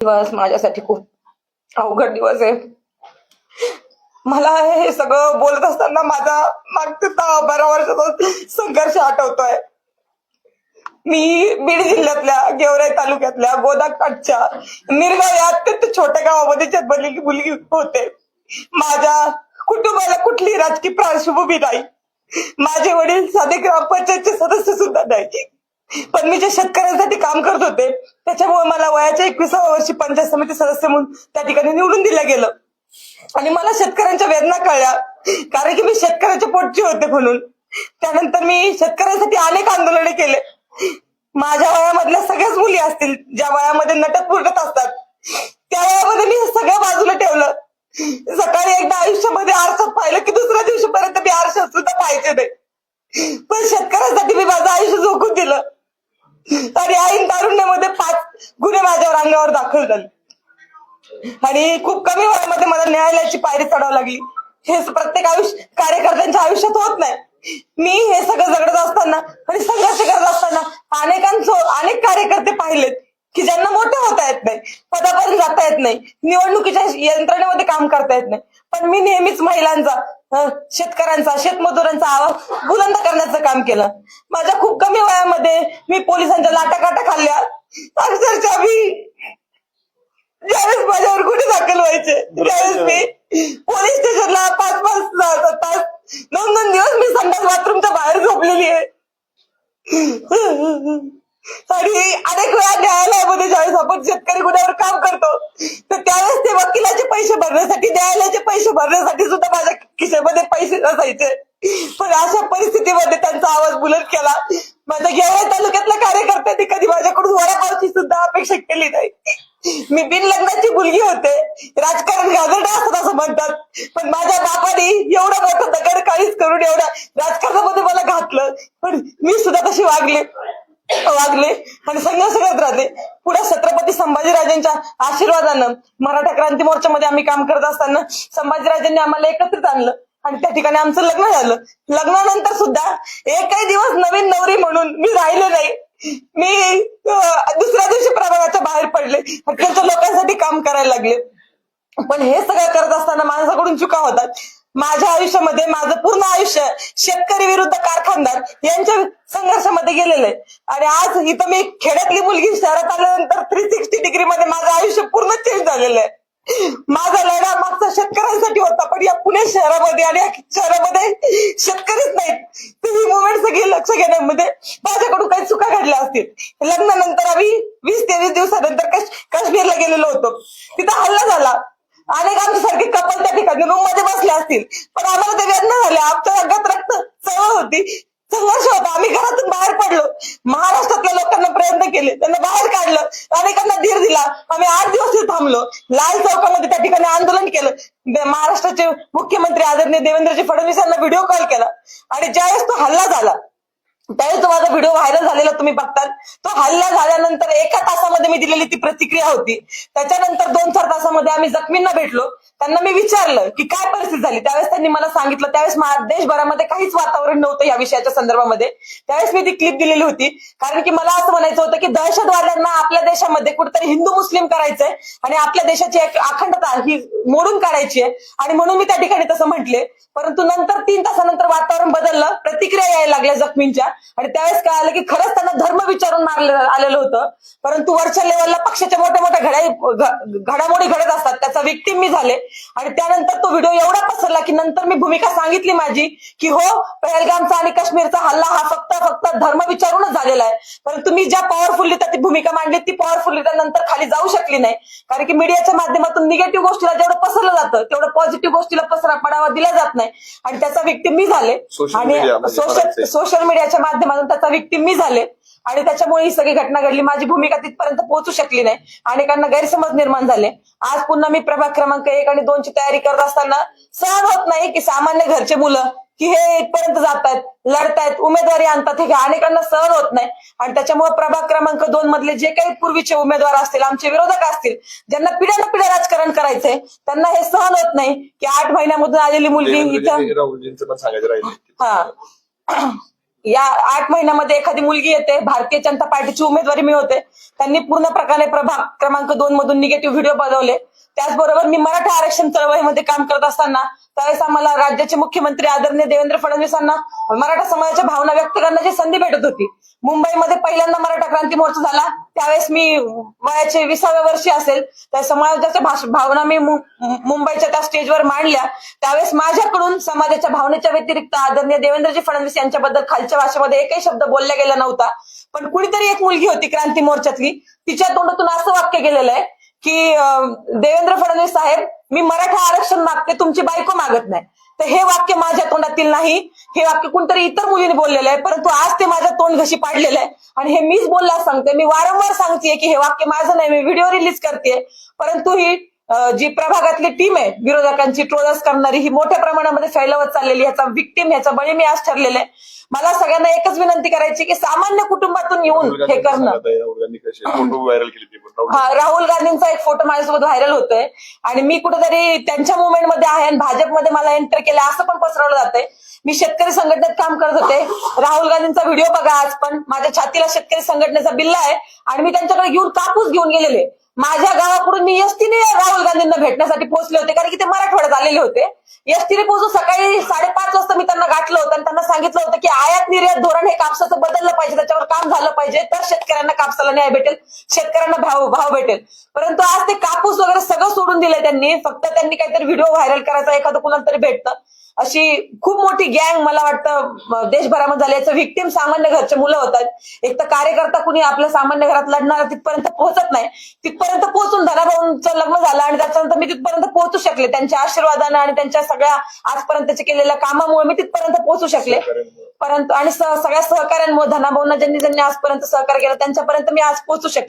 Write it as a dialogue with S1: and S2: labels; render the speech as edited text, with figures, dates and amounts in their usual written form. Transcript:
S1: दिवस माझ्यासाठी खूप अवघड दिवस आहे. मला हे सगळं बोलत असताना माझा मागच्या 10-12 वर्षाचा संघर्ष आठवतोय. मी बीड जिल्ह्यातल्या गेवराई तालुक्यातल्या गोदाकाठच्या निरगाव या अत्यंत छोट्या गावामध्ये जन्मलेली मुलगी होते. माझ्या कुटुंबाला कुठलीही राजकीय पार्श्वभूमी नाही. माझे वडील साधे ग्रामपंचायतचे सदस्य सुद्धा नाही. पण मी जे शेतकऱ्यांसाठी काम करत होते त्याच्यामुळे मला वयाच्या 21व्या वर्षी पंचायत समिती सदस्य म्हणून त्या ठिकाणी निवडून दिलं गेलं. आणि मला शेतकऱ्यांच्या वेदना कळल्या, कारण की मी शेतकऱ्याच्या पोटची होते म्हणून. त्यानंतर मी शेतकऱ्यांसाठी अनेक आंदोलने केले. माझ्या वयामधल्या सगळ्याच मुली असतील ज्या वयामध्ये नटत फुटत असतात, त्या वयामध्ये मी सगळं बाजूला ठेवलं. सकाळी एकदा आयुष्यामध्ये आरशात पाहिलं की दुसऱ्या दिवशीपर्यंत मी आरशात सुद्धा पाहायचे नाही. पण शेतकऱ्यांसाठी मी माझं आयुष्य झोकून दिलं. आणि ऐन तारुण्यामध्ये 5 गुन्हे माझ्यावर अंगावर दाखल झाले आणि खूप कमी वयामध्ये मला न्यायालयाची पायरी चढावं लागली. हे प्रत्येक कार्यकर्त्यांच्या आयुष्यात होत नाही. मी हे सगळं जगत असताना आणि संघर्ष करत असताना अनेक कार्यकर्ते पाहिलेत की ज्यांना मोठे होता येत नाही, पदापर्यंत जाता येत नाही, निवडणुकीच्या यंत्रणेमध्ये काम करता येत नाही. पण मी नेहमीच महिलांचा, शेतकऱ्यांचा, शेतमजुरांचा आवाज बुलंद करण्याचं काम केलं. माझ्या खूप कमी वयामध्ये मी पोलिसांच्या लाटाकाटा खाल्ल्या. अक्षरशः मी ज्यावेळेस माझ्यावर गुन्हे दाखल व्हायचे त्यावेळेस मी पोलीस स्टेशनला 5-5 तास 2-2 दिवस मी संडास बाथरूमच्या बाहेर झोपलेली आहे. आणि अनेक वेळा न्यायालयामध्ये ज्यावेळेस आपण शेतकरी गुन्ह्यावर काम करतो तर त्यावेळेस ते वकिलाचे पैसे भरण्यासाठी, न्यायालयाचे पैसे भरण्यासाठी सुद्धा माझ्या खिशामध्ये पैसे नसायचे. पण अशा परिस्थितीमध्ये त्यांचा आवाज बुलंद केला. माझ्या गेवराई तालुक्यातल्या कार्यकर्त्यांनी कधी माझ्याकडून वडापावची सुद्धा अपेक्षा केली नाही. मी बिनलग्नाची मुलगी होते. राजकारण घाणेरडं असतं असं म्हणतात, पण माझ्या बापाने एवढं मोठं दगड काळीच करून एवढ्या राजकारणामध्ये मला घातलं. पण मी सुद्धा तशी वागले आणि संघर्ष करत राहते. पुढे छत्रपती संभाजीराजांच्या आशीर्वादानं मराठा क्रांती मोर्चामध्ये आम्ही काम करत असताना संभाजीराजांनी आम्हाला एकत्रित आणलं आणि त्या ठिकाणी आमचं लग्न झालं. लग्नानंतर सुद्धा एकही दिवस नवीन नवरी म्हणून मी राहिले नाही. मी दुसऱ्या दिवशी प्रभागाच्या बाहेर पडले, त्यांच्या लोकांसाठी काम करायला लागले. पण हे सगळं करत असताना माझ्याकडून चुका होतात. माझ्या आयुष्यामध्ये माझं पूर्ण आयुष्य शेतकरी विरुद्ध कारखानदार यांच्या संघर्षामध्ये गेलेलं आहे. आणि आज इथं मी खेड्यातली मुलगी शहरात आल्यानंतर 360 डिग्री मध्ये माझं आयुष्य पूर्ण चेंज झालेलं आहे. माझा लढा मागचा शेतकऱ्यांसाठी होता, पण या पुणे शहरामध्ये आणि शहरामध्ये शेतकरीच नाहीत. तर ही मुवमेंट सगळी लक्ष घेण्यामध्ये माझ्याकडून काही चुका घडल्या असतील. लग्नानंतर आम्ही 20-23 दिवसानंतर काश्मीरला गेलेलो होतो. तिथं हल्ला झाला. अनेक आमच्यासारखे कपल त्या ठिकाणी रूम मध्ये बसले असतील, पण आम्हाला ते वेदना झाल्या. आमच्या रंगात रक्त चळवळ होती, संघर्ष होता. आम्ही घरातून बाहेर पडलो. महाराष्ट्रातल्या लोकांना प्रयत्न केले, त्यांना बाहेर काढलं, अनेकांना धीर दिला. आम्ही 8 दिवस थांबलो. लाल चौकामध्ये त्या ठिकाणी आंदोलन केलं. महाराष्ट्राचे मुख्यमंत्री आदरणीय देवेंद्रजी फडणवीस यांना व्हिडिओ कॉल केला. आणि ज्यावेळेस तो हल्ला झाला त्यावेळेस तो माझा व्हिडिओ व्हायरल झालेला तुम्ही बघताल. तो हल्ला झाल्यानंतर 1 तासामध्ये मी दिलेली ती प्रतिक्रिया होती. त्याच्यानंतर 2-4 तासामध्ये आम्ही जखमींना भेटलो. त्यांना मी विचारलं की काय परिस्थिती झाली. त्यावेळेस त्यांनी मला सांगितलं. त्यावेळेस देशभरामध्ये काहीच वातावरण नव्हतं या विषयाच्या संदर्भामध्ये. त्यावेळेस मी ती क्लिप दिलेली होती, कारण की मला असं म्हणायचं होतं की दहशतवाद्यांना आपल्या देशामध्ये कुठेतरी हिंदू मुस्लिम करायचंय आणि आपल्या देशाची एक अखंडता ही मोडून काढायची आहे. आणि म्हणून मी त्या ठिकाणी तसं म्हटले. परंतु नंतर 3 तासानंतर वातावरण बदललं, प्रतिक्रिया यायला लागल्या जखमींच्या. आणि त्यावेळेस काय आलं की खरंच त्यांना धर्म विचारून मारलं आलेलं होतं. परंतु वरच्या लेवलला पक्षाच्या मोठ्या घडामोडी घडत असतात, त्याचा विक्टीम मी झाले. आणि त्यानंतर तो व्हिडिओ एवढा पसरला की नंतर मी भूमिका सांगितली माझी की हो, पहलगामचा आणि काश्मीरचा हल्ला हा फक्त धर्म विचारूनच झालेला आहे. परंतु मी ज्या पॉवरफुली ती भूमिका मांडली ती पॉवरफुली त्यानंतर खाली जाऊ शकली नाही, कारण की मीडियाच्या माध्यमातून निगेटिव्ह गोष्टीला जेवढं पसरलं जातं तेवढं पॉझिटिव्ह गोष्टीला पडावा दिला जात नाही. आणि त्याचा विक्टीम मी झाले. आणि सोशल मीडियाच्या माध्यमातून त्याचा विक्टीम मी झाले. आणि त्याच्यामुळे ही सगळी घटना घडली. माझी भूमिका तिथपर्यंत पोहोचू शकली नाही. अनेकांना गैरसमज निर्माण झाले. आज पुन्हा मी प्रभाग क्रमांक 1 आणि 2 ची तयारी करत असताना सहन होत नाही की सामान्य घरचे मुलं की हे इथपर्यंत जातात, लढतायत, उमेदवारी आणतात, हे अनेकांना सहन होत नाही. आणि त्याच्यामुळे प्रभाग क्रमांक 2 मधले जे काही पूर्वीचे उमेदवार असतील, आमचे विरोधक असतील, ज्यांना पिढ्यानपिढ्या राजकारण करायचंय, त्यांना हे सहन होत नाही की 8 महिन्यामधून आलेली मुलगी इथं.
S2: राहुलजींचं पण सांगायचं राहिलं.
S1: हा या 8 महिन्यामध्ये एखादी मुलगी येते, भारतीय जनता पार्टीची उमेदवारी मिळवते. त्यांनी पूर्ण प्रकारे प्रभाग क्रमांक 2 मधून निगेटिव्ह व्हिडिओ बनवले. त्याचबरोबर मी मराठा आरक्षण चळवळीमध्ये काम करत असताना त्यावेळेस आम्हाला राज्याचे मुख्यमंत्री आदरणीय देवेंद्र फडणवीसांना मराठा समाजाच्या भावना व्यक्त करण्याची संधी भेटत होती. मुंबईमध्ये पहिल्यांदा मराठा क्रांती मोर्चा झाला, त्यावेळेस मी वयाचे 20व्या वर्षी असेल. त्या समाजाच्या भावना मी मुंबईच्या त्या स्टेजवर मांडल्या. त्यावेळेस माझ्याकडून समाजाच्या भावनेच्या व्यतिरिक्त आदरणीय देवेंद्रजी फडणवीस यांच्याबद्दल खालच्या भाषेमध्ये एकही शब्द बोलला गेला नव्हता. पण कुणीतरी एक मुलगी होती क्रांती मोर्चातली, तिच्या तोंडातून असं वाक्य गेलेलं आहे की देवेंद्र फडणवीस साहेब, मी मराठा आरक्षण मागते, तुमची बायको मागत नाही. तर हे वाक्य माझ्या तोंडातील नाही, हे वाक्य कोणतरी इतर मुलीने बोललेलं आहे. परंतु आज ते माझ्या तोंड घशी पाडलेलं आहे आणि हे मीच बोलला सांगते. मी वारंवार सांगतेय की हे वाक्य माझं नाही, मी व्हिडिओ रिलीज करते. परंतु ही जी प्रभागातली टीम आहे विरोधकांची ट्रोलर्स करणारी, ही मोठ्या प्रमाणामध्ये फैलावत चाललेली, ह्याचा विक्टिम, ह्याचा बळी मी आज ठरलेला आहे. मला सगळ्यांना एकच विनंती करायची की सामान्य कुटुंबातून येऊन हे करणं. राहुल गांधींचा एक फोटो माझ्यासोबत व्हायरल होतोय आणि मी कुठेतरी त्यांच्या मुवमेंटमध्ये आहे आणि भाजपमध्ये मला एंटर केलं असं पण पसरवलं जातंय. मी शेतकरी संघटनेत काम करत होते. राहुल गांधींचा व्हिडिओ बघा, आज पण माझ्या छातीला शेतकरी संघटनेचा बिल्ला आहे आणि मी त्यांच्याकडे घेऊन कापूस घेऊन गेलेले. माझ्या गावाकडून मी एसटीने राहुल गांधींना भेटण्यासाठी पोहोचले होते, कारण की ते मराठवाड्यात आलेले होते. एसटीने पोहोचून सकाळी 5:30 वाजता मी त्यांना गाठलं होतं आणि त्यांना सांगितलं होतं की आयात निर्यात धोरण हे कापसाचं बदललं पाहिजे, त्याच्यावर काम झालं पाहिजे, तर शेतकऱ्यांना कापसाला न्याय भेटेल, शेतकऱ्यांना भाव भेटेल. परंतु आज ते कापूस वगैरे सगळं सोडून दिलंय त्यांनी. फक्त त्यांनी काहीतरी व्हिडिओ व्हायरल करायचा, एखादं कुणाला तरी भेटतं. अशी खूप मोठी गँग मला वाटतं देशभरामध्ये झाली. याचं व्हिक्टिम सामान्य घरचे मुलं होतात. एक तर कार्यकर्ता कुणी आपल्या सामान्य घरात लढणारा तिथपर्यंत पोहोचत नाही. तिथपर्यंत पोहोचून धनाभाऊंचं लग्न झालं आणि त्याच्यानंतर मी तिथपर्यंत पोहोचू शकले. त्यांच्या आशीर्वादानं आणि त्यांच्या सगळ्या आजपर्यंतच्या केलेल्या कामामुळे मी तिथपर्यंत पोहोचू शकले. परंतु आणि सगळ्या सहकार्यांमुळे, धनाभाऊंना ज्यांनी आजपर्यंत सहकार्य केलं, त्यांच्यापर्यंत मी आज पोहोचू शकले.